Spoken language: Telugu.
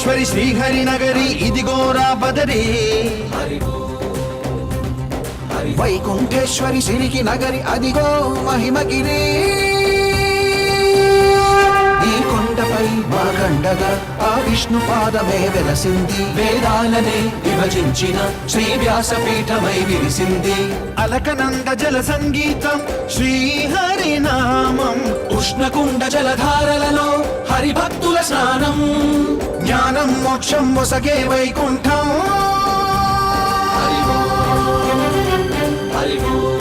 వైకుంఠేశ్వరి శ్రీహరి నగరి ఇదిగోరా బదరి. వైకుంఠేశ్వరి సిరికి నగరి అదిగో మహిమగిరి. ఈ కొండపై మాకండగా ఆ విష్ణు పాదమే వెలసింది. వేదాలనే విభజించిన శ్రీ వ్యాసపీఠమై విరిసింది. అలకనంద జల సంగీతం శ్రీహరి నామం. ఉష్ణకుండ జలధారలలో హరిభక్తుల స్నానం. జ్ఞానం మోక్షం మొసగే వైకుంఠం. హరి ఓం.